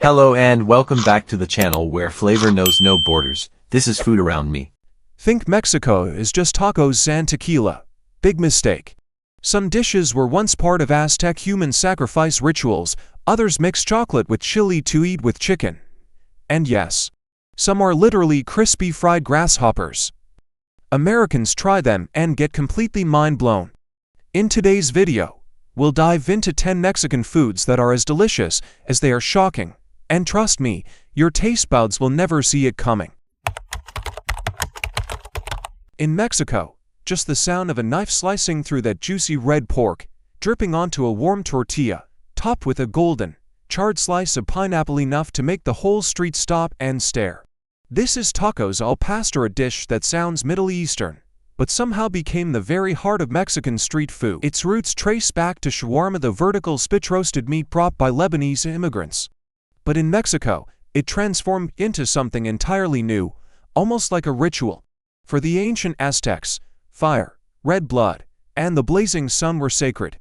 Hello and welcome back to the channel where flavor knows no borders. This is Food Around Me. Think Mexico is just tacos and tequila. Big mistake. Some dishes were once part of Aztec human sacrifice rituals, others mix chocolate with chili to eat with chicken. And yes, some are literally crispy fried grasshoppers. Americans try them and get completely mind-blown. In today's video, we'll dive into 10 Mexican foods that are as delicious as they are shocking. And trust me, your taste buds will never see it coming. In Mexico, just the sound of a knife slicing through that juicy red pork, dripping onto a warm tortilla, topped with a golden, charred slice of pineapple enough to make the whole street stop and stare. This is tacos al pastor, a dish that sounds Middle Eastern, but somehow became the very heart of Mexican street food. Its roots trace back to shawarma, the vertical spit-roasted meat brought by Lebanese immigrants. But in Mexico, it transformed into something entirely new, almost like a ritual. For the ancient Aztecs, fire, red blood, and the blazing sun were sacred.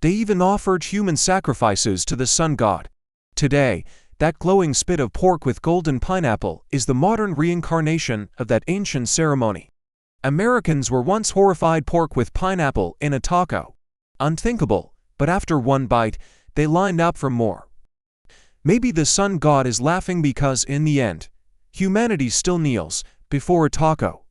They even offered human sacrifices to the sun god. Today, that glowing spit of pork with golden pineapple is the modern reincarnation of that ancient ceremony. Americans were once horrified pork with pineapple in a taco. Unthinkable, but after one bite, they lined up for more. Maybe the sun god is laughing because in the end, humanity still kneels before a taco.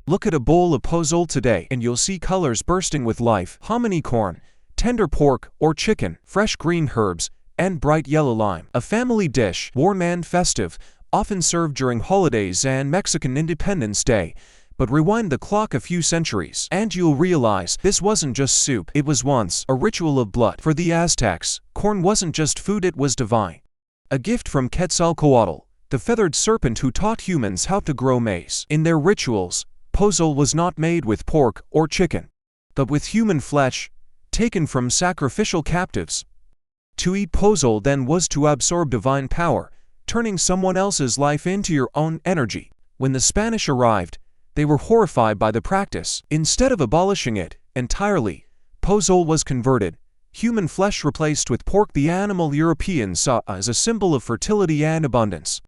Look at a bowl of pozole today and you'll see colors bursting with life: hominy corn, tender pork or chicken, fresh green herbs, and bright yellow lime. A family dish, warm and festive, often served during holidays and Mexican Independence Day. But rewind the clock a few centuries, and you'll realize this wasn't just soup. It was once a ritual of blood. For the Aztecs, corn wasn't just food, it was divine. A gift from Quetzalcoatl, the feathered serpent who taught humans how to grow maize. In their rituals, pozole was not made with pork or chicken, but with human flesh, taken from sacrificial captives. To eat pozole then was to absorb divine power, turning someone else's life into your own energy. When the Spanish arrived, they were horrified by the practice. Instead of abolishing it entirely, pozole was converted. Human flesh replaced with pork, the animal Europeans saw as a symbol of fertility and abundance.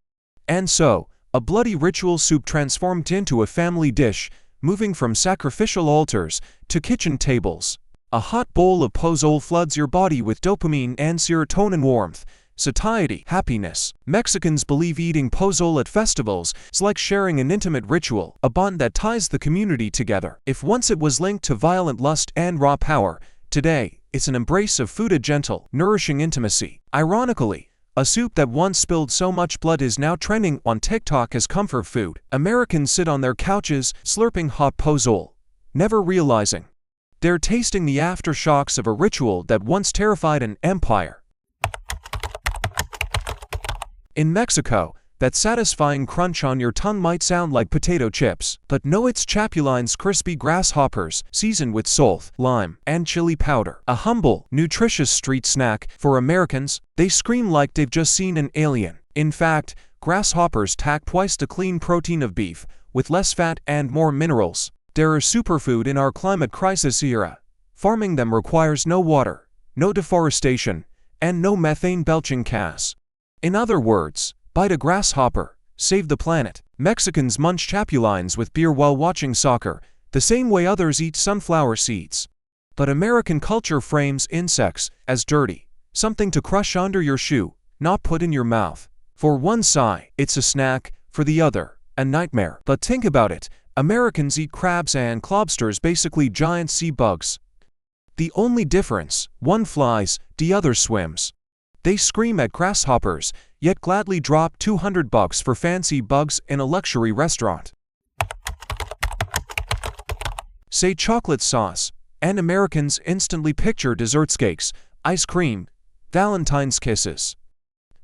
And so, a bloody ritual soup transformed into a family dish, moving from sacrificial altars to kitchen tables. A hot bowl of pozole floods your body with dopamine and serotonin, warmth, satiety, happiness. Mexicans believe eating pozole at festivals is like sharing an intimate ritual, a bond that ties the community together. If once it was linked to violent lust and raw power, today it's an embrace of food, a gentle, nourishing intimacy. Ironically, a soup that once spilled so much blood is now trending on TikTok as comfort food. Americans sit on their couches, slurping hot pozole, never realizing they're tasting the aftershocks of a ritual that once terrified an empire. In Mexico, that satisfying crunch on your tongue might sound like potato chips, but no, it's chapulines, crispy grasshoppers, seasoned with salt, lime, and chili powder. A humble, nutritious street snack. For Americans, they scream like they've just seen an alien. In fact, grasshoppers pack twice the clean protein of beef, with less fat and more minerals. They're a superfood in our climate crisis era. Farming them requires no water, no deforestation, and no methane-belching gas. In other words, bite a grasshopper, save the planet. Mexicans munch chapulines with beer while watching soccer, the same way others eat sunflower seeds. But American culture frames insects as dirty, something to crush under your shoe, not put in your mouth. For one side, it's a snack; for the other, a nightmare. But think about it, Americans eat crabs and lobsters, basically giant sea bugs. The only difference, one flies, the other swims. They scream at grasshoppers, yet gladly drop $200 for fancy bugs in a luxury restaurant. Say chocolate sauce, and Americans instantly picture desserts, cakes, ice cream, Valentine's kisses.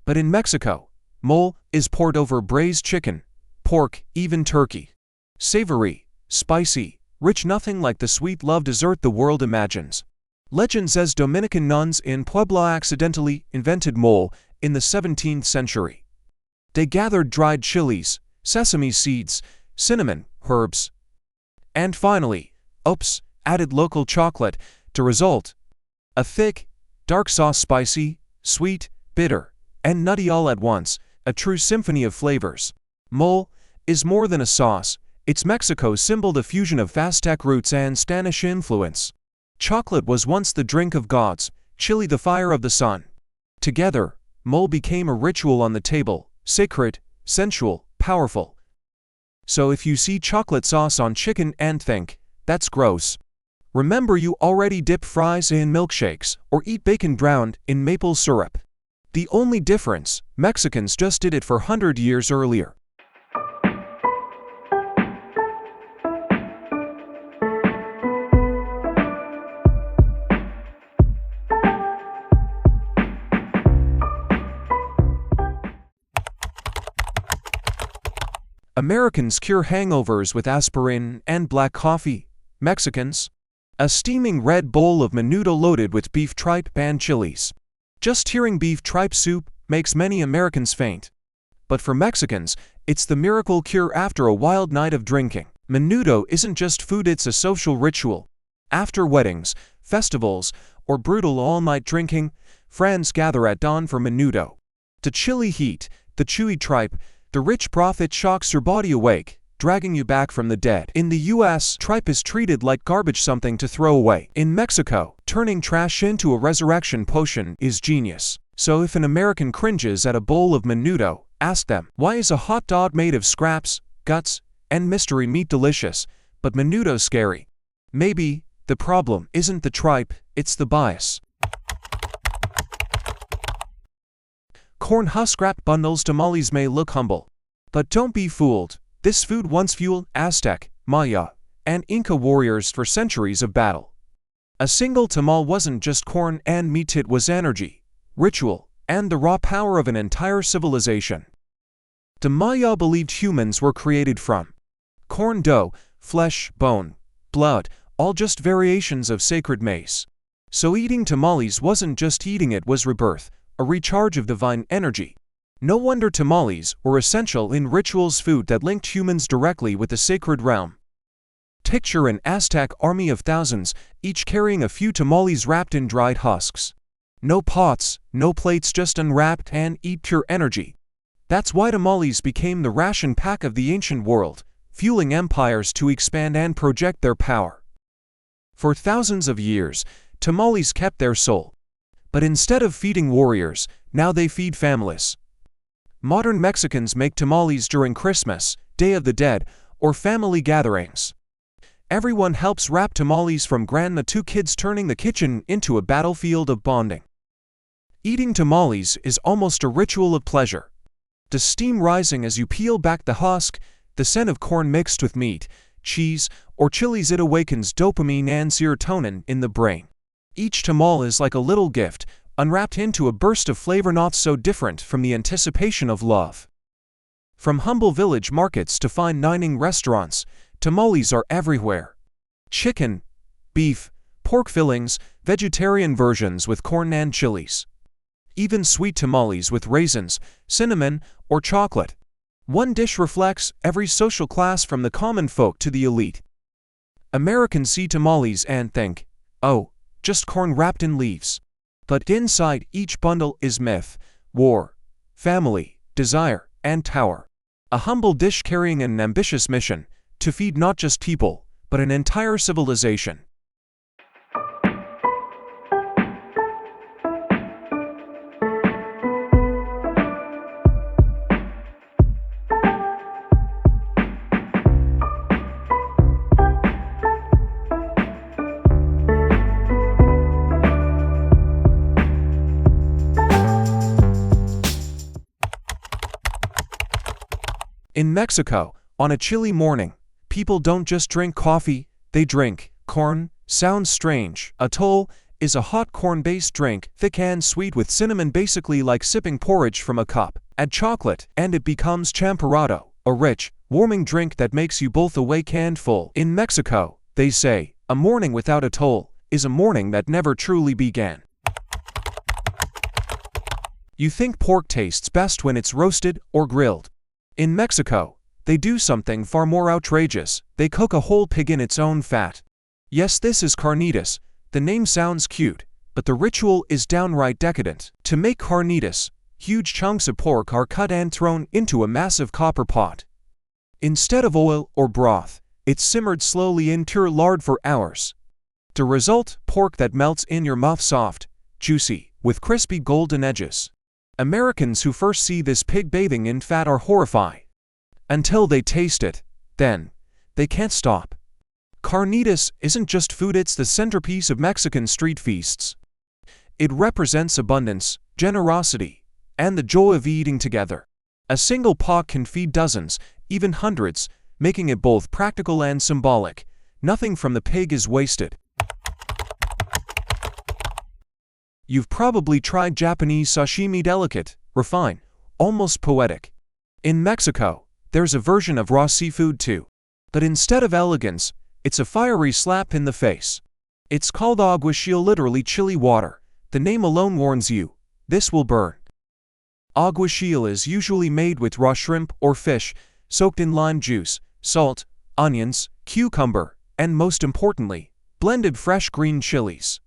But in Mexico, mole is poured over braised chicken, pork, even turkey. Savory, spicy, rich, nothing like the sweet love dessert the world imagines. Legend says Dominican nuns in Puebla accidentally invented mole in the 17th century. They gathered dried chilies, sesame seeds, cinnamon, herbs, and finally, added local chocolate to result a thick, Dark sauce spicy, sweet, bitter, and nutty all at once, a true symphony of flavors. Mole is more than a sauce. It's Mexico's symbol, the fusion of Aztec roots and Spanish influence. Chocolate was once the drink of gods, chili the fire of the sun. Together, mole became a ritual on the table, sacred, sensual, powerful. So if you see chocolate sauce on chicken and think, that's gross, remember you already dip fries in milkshakes or eat bacon drowned in maple syrup. The only difference, Mexicans just did it 400 years earlier. Americans cure hangovers with aspirin and black coffee. Mexicans, a steaming red bowl of menudo loaded with beef tripe and chilies. Just hearing beef tripe soup makes many Americans faint. But for Mexicans, it's the miracle cure after a wild night of drinking. Menudo isn't just food, it's a social ritual. After weddings, festivals, or brutal all-night drinking, friends gather at dawn for menudo. The chili heat, the chewy tripe, the rich broth, it shocks your body awake, dragging you back from the dead. In the US, tripe is treated like garbage, something to throw away. In Mexico, turning trash into a resurrection potion is genius. So if an American cringes at a bowl of menudo, ask them, why is a hot dog made of scraps, guts, and mystery meat delicious, but menudo scary? Maybe the problem isn't the tripe, it's the bias. Corn husk wrap bundles. Tamales may look humble, but don't be fooled. This food once fueled Aztec, Maya, and Inca warriors for centuries of battle. A single tamal wasn't just corn and meat, it was energy, ritual, and the raw power of an entire civilization. The Maya believed humans were created from corn dough, flesh, bone, blood, all just variations of sacred maize. So eating tamales wasn't just eating, it was rebirth, a recharge of divine energy. No wonder tamales were essential in rituals, food that linked humans directly with the sacred realm. Picture an Aztec army of thousands, each carrying a few tamales wrapped in dried husks. No pots, no plates, just unwrapped and eat pure energy. That's why tamales became the ration pack of the ancient world, fueling empires to expand and project their power. For thousands of years, tamales kept their soul. But instead of feeding warriors, now they feed families. Modern Mexicans make tamales during Christmas, Day of the Dead, or family gatherings. Everyone helps wrap tamales, from grandma to kids, turning the kitchen into a battlefield of bonding. Eating tamales is almost a ritual of pleasure. The steam rising as you peel back the husk, the scent of corn mixed with meat, cheese, or chilies, it awakens dopamine and serotonin in the brain. Each tamal is like a little gift, unwrapped into a burst of flavor not so different from the anticipation of love. From humble village markets to fine dining restaurants, tamales are everywhere. Chicken, beef, pork fillings, vegetarian versions with corn and chilies. Even sweet tamales with raisins, cinnamon, or chocolate. One dish reflects every social class, from the common folk to the elite. Americans see tamales and think, oh, just corn wrapped in leaves. But inside each bundle is myth, war, family, desire, and power. A humble dish carrying an ambitious mission, to feed not just people, but an entire civilization. In Mexico, on a chilly morning, people don't just drink coffee, they drink corn. Sounds strange. Atole is a hot corn-based drink, thick and sweet with cinnamon, basically like sipping porridge from a cup. Add chocolate, and it becomes champorado, a rich, warming drink that makes you both awake and full. In Mexico, they say, a morning without atole is a morning that never truly began. You think pork tastes best when it's roasted or grilled. In Mexico, they do something far more outrageous. They cook a whole pig in its own fat. Yes, this is carnitas. The name sounds cute, but the ritual is downright decadent. To make carnitas, huge chunks of pork are cut and thrown into a massive copper pot. Instead of oil or broth, it's simmered slowly in pure lard for hours. The result, pork that melts in your mouth soft, juicy, with crispy golden edges. Americans who first see this pig bathing in fat are horrified. Until they taste it, then they can't stop. Carnitas isn't just food, it's the centerpiece of Mexican street feasts. It represents abundance, generosity, and the joy of eating together. A single pot can feed dozens, even hundreds, making it both practical and symbolic. Nothing from the pig is wasted. You've probably tried Japanese sashimi, delicate, refined, almost poetic. In Mexico, there's a version of raw seafood too. But instead of elegance, it's a fiery slap in the face. It's called aguachile, literally chili water. The name alone warns you, this will burn. Aguachile is usually made with raw shrimp or fish, soaked in lime juice, salt, onions, cucumber, and most importantly, blended fresh green chilies.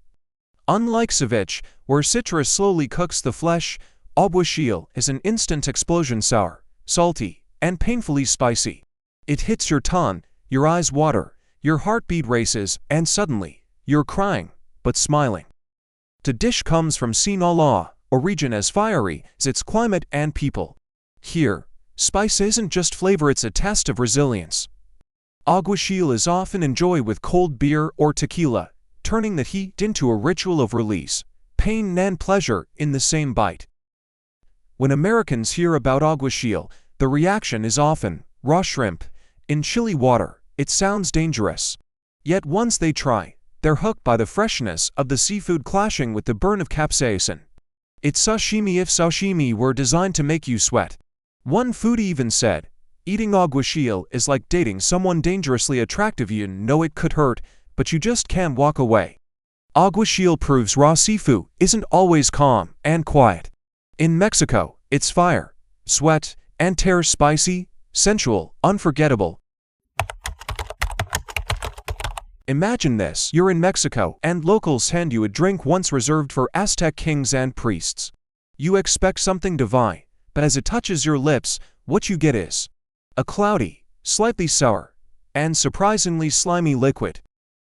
Unlike ceviche, where citrus slowly cooks the flesh, aguachile is an instant explosion, sour, salty, and painfully spicy. It hits your tongue, your eyes water, your heartbeat races, and suddenly, you're crying, but smiling. The dish comes from Sinaloa, a region as fiery as its climate and people. Here, spice isn't just flavor, it's a test of resilience. Aguachile is often enjoyed with cold beer or tequila, turning the heat into a ritual of release, pain and pleasure in the same bite. When Americans hear about aguachile, the reaction is often, raw shrimp, in chili water, it sounds dangerous. Yet once they try, they're hooked by the freshness of the seafood clashing with the burn of capsaicin. It's sashimi if sashimi were designed to make you sweat. One foodie even said, eating aguachile is like dating someone dangerously attractive. You know it could hurt, but you just can't walk away. Aguachile proves raw seafood isn't always calm and quiet. In Mexico, it's fire, sweat, and terror, spicy, sensual, unforgettable. Imagine this, you're in Mexico and locals hand you a drink once reserved for Aztec kings and priests. You expect something divine, but as it touches your lips, what you get is a cloudy, slightly sour, and surprisingly slimy liquid.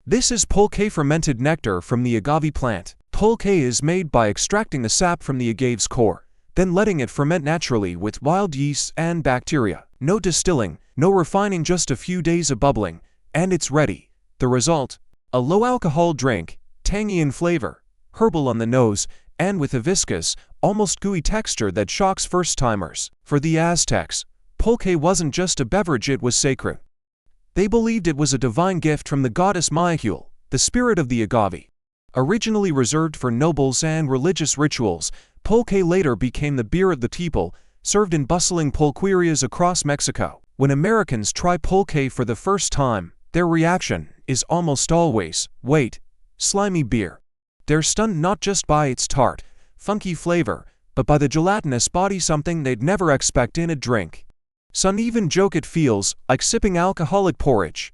This is pulque, fermented nectar from the agave plant. Pulque is made by extracting the sap from the agave's core, then letting it ferment naturally with wild yeasts and bacteria. No distilling, no refining, just a few days of bubbling, and it's ready. The result? A low-alcohol drink, tangy in flavor, herbal on the nose, and with a viscous, almost gooey texture that shocks first-timers. For the Aztecs, pulque wasn't just a beverage, it was sacred. They believed it was a divine gift from the goddess Mayahul, the spirit of the agave. Originally reserved for nobles and religious rituals, pulque later became the beer of the people, served in bustling pulquerias across Mexico. When Americans try pulque for the first time, their reaction is almost always, wait, slimy beer. They're stunned not just by its tart, funky flavor, but by the gelatinous body, something they'd never expect in a drink. Some even joke it feels like sipping alcoholic porridge.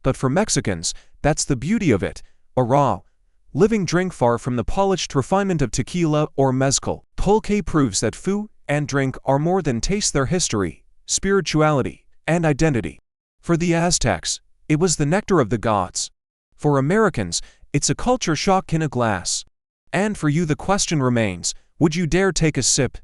But for Mexicans, that's the beauty of it, a raw, living drink far from the polished refinement of tequila or mezcal. Pulque proves that food and drink are more than taste, their history, spirituality, and identity. For the Aztecs, it was the nectar of the gods. For Americans, it's a culture shock in a glass. And for you the question remains, would you dare take a sip?